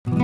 Oh,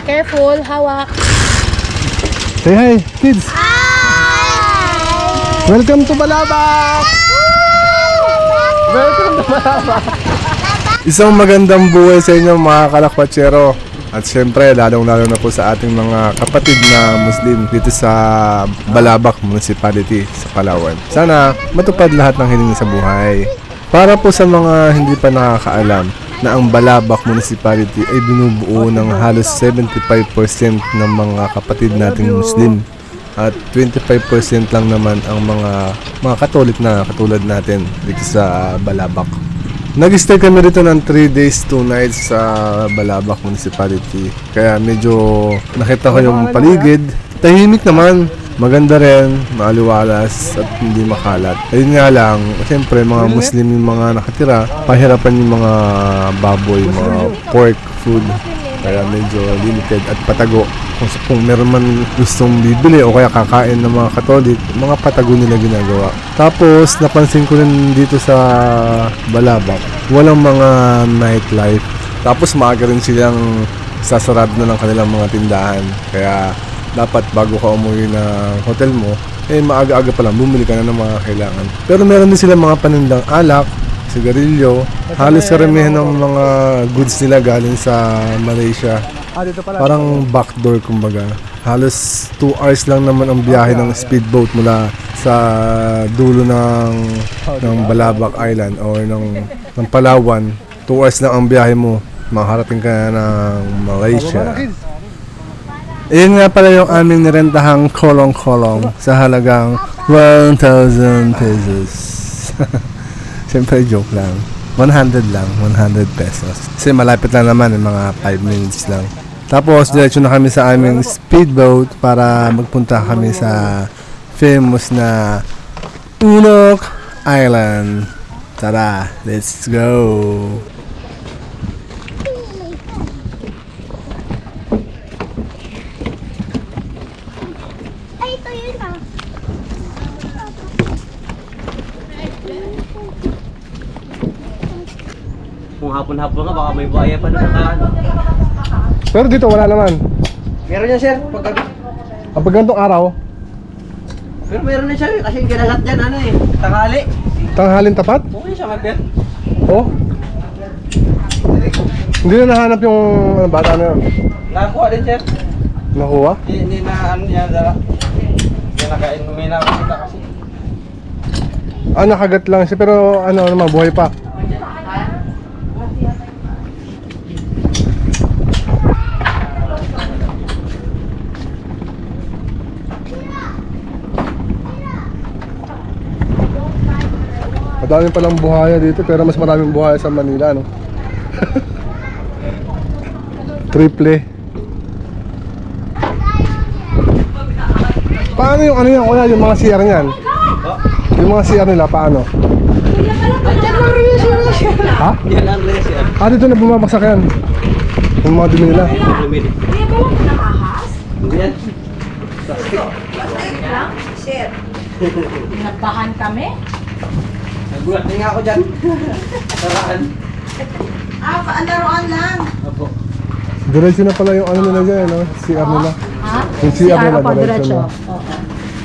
careful, hawak. Say hi, kids. Hi! Welcome to Balabak. Welcome to Balabak. Isang magandang buhay sa inyo mga kalakwatsero. At syempre, lalong-lalo na po sa ating mga kapatid na Muslim dito sa Balabak Municipality sa Palawan. Sana matupad lahat ng hiling sa buhay. Para po sa mga hindi pa nakakaalam na ang Balabak Municipality ay binubuo ng halos 75% ng mga kapatid nating Muslim at 25% lang naman ang mga Katolik na katulad natin dito sa Balabak. Nag-stay kami rito ng 3 days 2 nights sa Balabak Municipality. Kaya medyo nakita ko yung paligid. Tahimik naman. Maganda rin, maaliwalas at hindi makalat. Ayun nga lang, siyempre mga Muslim yung mga nakatira, pahirapan yung mga baboy, mga pork food. Kaya medyo limited at patago. Kung meron man gustong bibili o kaya kakain ng mga Katolik, mga patago nila ginagawa. Tapos napansin ko rin dito sa Balabak, walang mga nightlife. Tapos maaga rin silang sasarado na ng kanilang mga tindahan. Kaya dapat bago ka umuwi ng hotel mo, maaga-aga pa lang bumili ka na ng mga kailangan. Pero meron din sila mga panindang alak, sigarilyo. Halos karamihan ng mga goods nila galing sa Malaysia. Parang backdoor kumbaga. Halos 2 hours lang naman ang biyahe ng speedboat mula sa dulo ng Balabak Island or ng Palawan. 2 hours lang ang biyahe mo, makarating ka ng Malaysia. Iyon nga pala yung aming nirentahang kolong-kolong sa halagang 1,000 pesos. Siyempre joke lang. 100 lang, 100 pesos. Kasi malapit lang naman, mga 5 minutes lang. Tapos diretso na kami sa aming speedboat para magpunta kami sa famous na Unok Island. Tara, let's go! Kung hapon-hapon nga, baka may buhaya pa doon sa Pero dito wala naman. Meron yan, sir. Paggabi. Kapag ganitong araw, Pero meron na siya, kasi yung kinagat dyan, tanghali. tanghalin tapat? Okay siya, Magder. Oh. Hindi na nahanap yung bata na yun. Nakakuha din, sir. Nakuha? Hindi na, niya, dala. Hindi nakain, humina makita kasi. Nakagat lang siya pero naman, buhay pa. Madami palang buhaya dito pero mas maraming buhaya sa Manila, no? Triple. Paano yung yan, kuya, yung mga CR niyan? Yung mga CR nila, paano? Diyan lang rin yung Ha? Yan ang rin siya. Dito na bumabaksak yan. Yung mga dumi nila. Lumili. Kaya ba lang nakahas? Hindi yan. Plastic. Lang? Shit. Nabahan kami? Nagulat na nga ako dyan. Saraan. Paandaroan lang. Opo. Diretso na pala yung ano nila dyan, no? CR nila. Ha? Yung CR nila, ako, diretso diretso. na. Oo.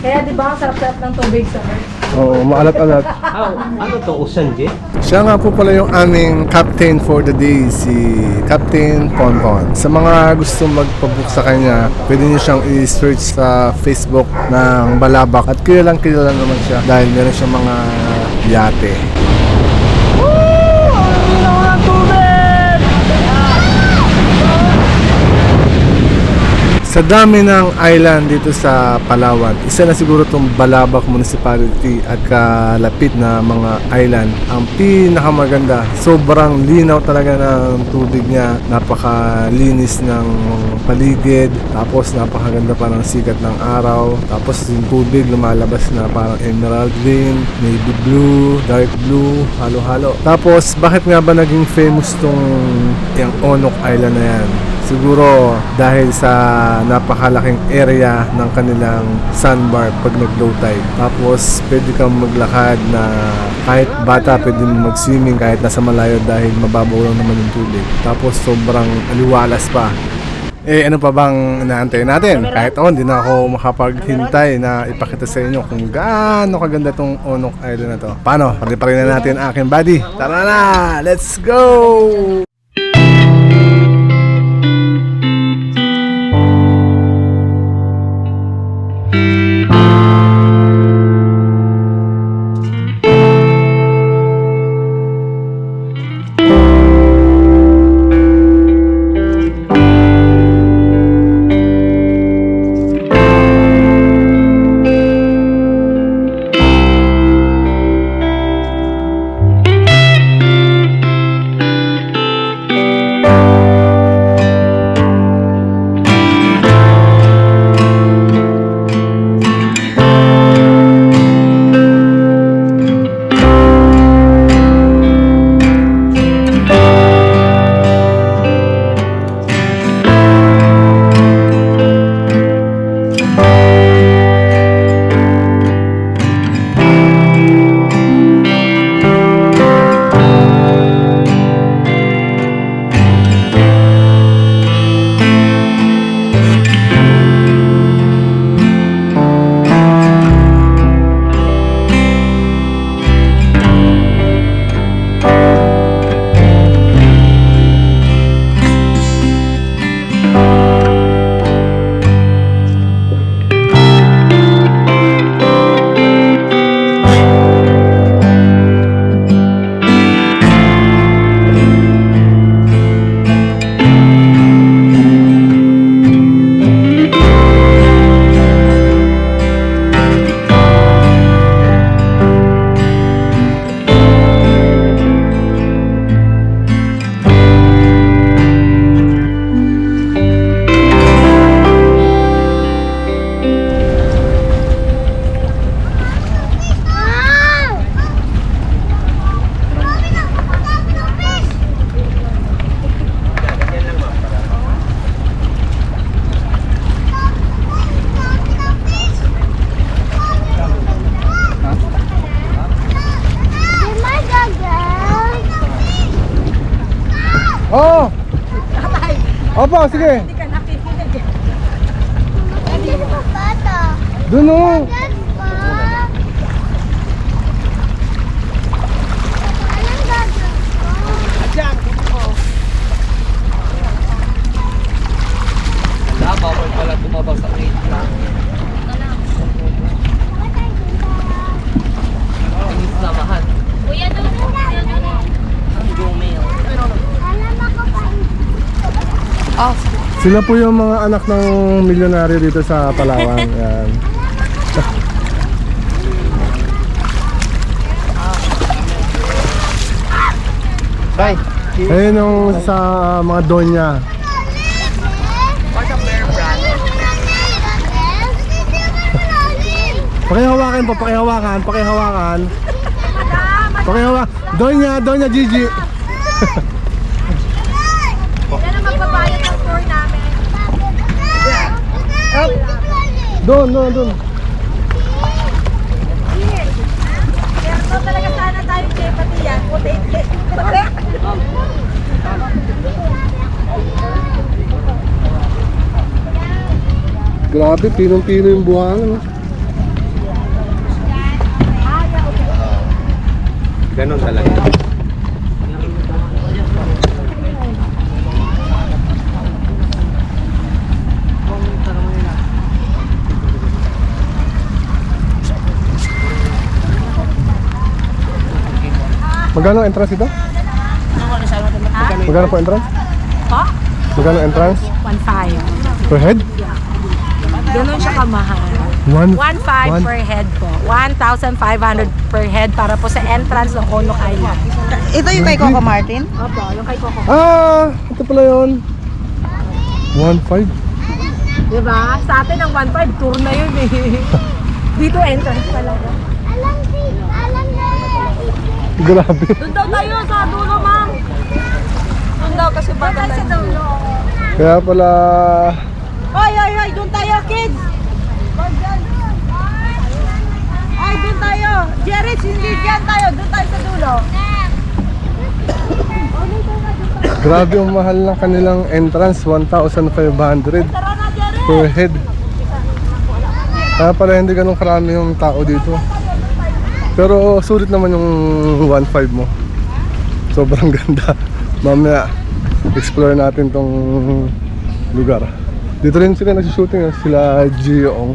Kaya di ba ang sarap-sarap ng tubig sa Oo, maalat-alat. Ano to? Usan, J? Siya nga po pala yung aming captain for the day, si Captain Ponpon. Sa mga gusto magpabook sa kanya, pwede niyo siyang i-search sa Facebook ng Balabak. At kilalang kilala naman siya dahil meron siyang mga yate. Sa dami ng island dito sa Palawan, isa na siguro itong Balabac Municipality at kalapit na mga island ang pinakamaganda. Sobrang linaw talaga ng tubig niya, napakalinis ng paligid, tapos napakaganda pa ng sikat ng araw, tapos yung tubig lumalabas na parang emerald green, navy blue, dark blue, halo-halo. Tapos bakit nga ba naging famous tong yung Onok Island na yan? Siguro dahil sa napakalaking area ng kanilang sandbar pag nag-low tide. Tapos pwede kang maglakad na kahit bata pwede mag-swimming kahit nasa malayo dahil mababaw lang naman yung tubig. Tapos sobrang aliwalas pa. Ano pa bang inaantay natin? Kahit hindi na ako makapaghintay na ipakita sa inyo kung gaano kaganda tong Onok Island na to. Paano? Pag-iparin na natin ang aking body. Tara na! Let's go! Oo! Opo, sige. Hindi ka nakikinig. Doon o. Bawal pala tumabag sa rate lang. Ang samahan. Kuya, doon. Ang gumil. Sila po yung mga anak ng milyonaryo dito sa Palawan. Yan. Bye. Ayun yung sa mga donya. Pakihawakan po, pakihawakan, pakihawakan. Pakihawakan. Donya, Donya Gigi. Yan ang magbabayad ng tour namin. Doon. Pero talaga sana tayo kay pati yan. Puti. Grabe, pinong-pino yung buhangin. No? Ganon talaga. Magkano entrance ito? Magkano po entrance? Ha? Magkano entrance? 1.5. Per head? Ganon siya kamahal. 1.5 per head po. 1,500 per head para po sa entrance ng Conloc Island. Ito yung kay Coco Martin? Opo, yung kay Coco. Ito pala yun. 1.5. Diba? Sa atin ang 1.5 tour na yun eh. Dito entrance talaga. Grabe. Doon daw tayo sa dulo, ma'am. Doon daw kasi baka sa dulo. Kaya pala... Hoy, doon tayo, kids! Ay, doon tayo! Jerry, hindi dyan tayo, doon tayo sa dulo. Grabe yung mahal ng kanilang entrance. 1,500 per head. Kaya pala hindi ganun karami yung tao dito. Pero sulit naman yung 1.5 mo. Sobrang ganda. Mamaya explore natin tong lugar. Dito rin sila nagsushooting, sila Gioong.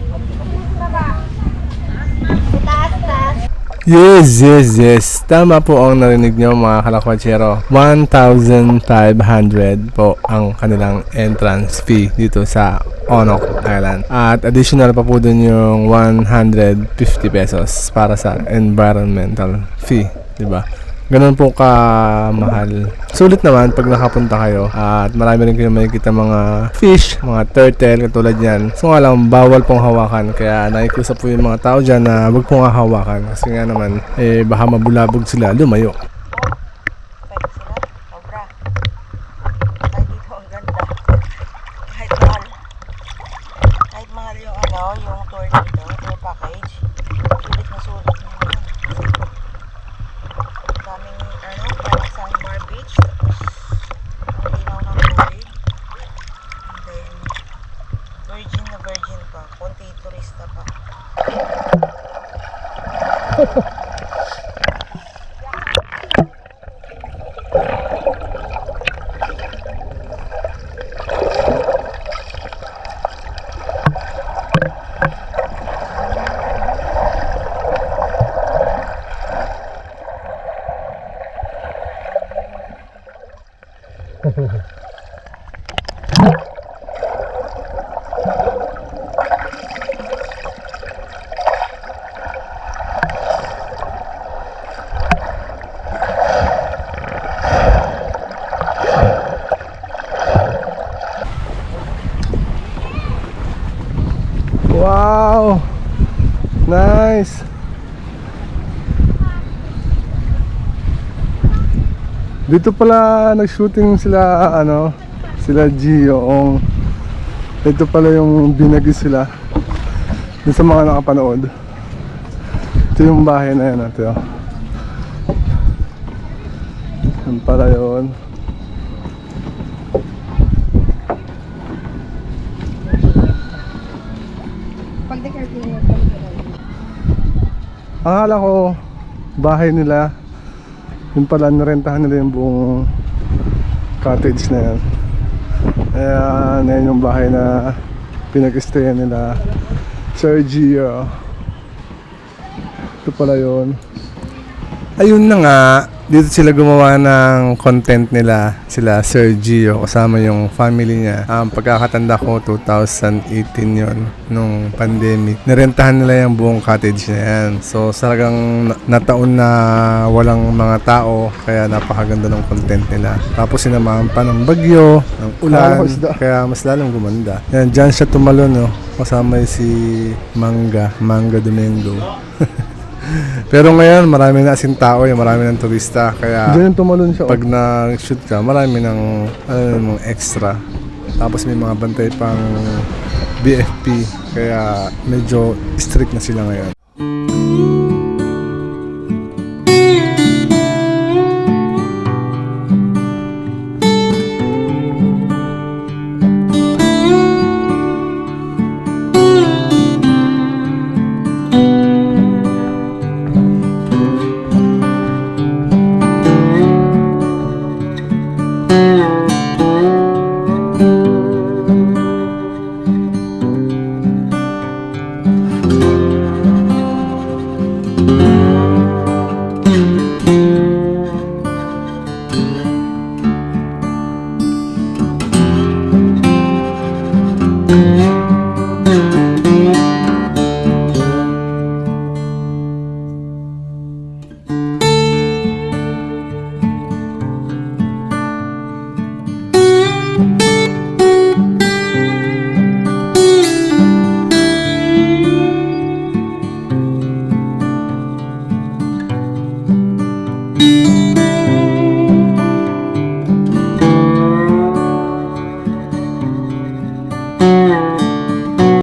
Yes. Tama po ang narinig nyo mga kalakwatsero. 1,500 po ang kanilang entrance fee dito sa Conloc Island. At additional pa po dun yung 150 pesos para sa environmental fee. Diba? Ganun po kamahal. Sulit naman pag nakapunta kayo at marami rin kayong makikita mga fish, mga turtle katulad yan. So nga lang, bawal pong hawakan. Kaya nakikusap po yung mga tao dyan na wag pong hawakan. Kasi nga naman, baka mabulabog sila, lumayo. Pwede sila, sobra. Ay, dito ang ganda. Kahit mahal yung yung tour dito, tour package. Sulit na sulit naman. Daming, parang Sandbar Beach. Ang linaw ng tubig. And then, virgin na virgin pa. Konti turista pa. Wow! Nice! Dito pala nag-shooting sila sila Gioong. Ito pala yung binagi sila. Dun sa mga nakapanood. Ito yung bahay na yan, ito. Yan pala yun. Akala ko bahay nila. Yun pala, narentahan nila yung buong cottage na yan. Ayan, yan yung bahay na pinag-stayan nila Sir Gio. Ito pala yun. Ayun na nga, dito sila gumawa ng content nila, sila Sir Gio kasama yung family niya. Pagkakatanda ko 2018 yon nung pandemic. Nirentahan nila yung buong cottage na yan. So talagang nataon na walang mga tao, kaya napakaganda ng content nila. Tapos sinamahan pa ng bagyo, ng ulan, kaya mas lalong gumanda. Yan, dyan siya tumalon, no? Kasama si Manga Domingo. Pero ngayon, marami na asing tao, marami ng turista. Kaya pag nag-shoot ka, marami ng mga extra. Tapos may mga bantay pang BFP. Kaya medyo strict na sila ngayon.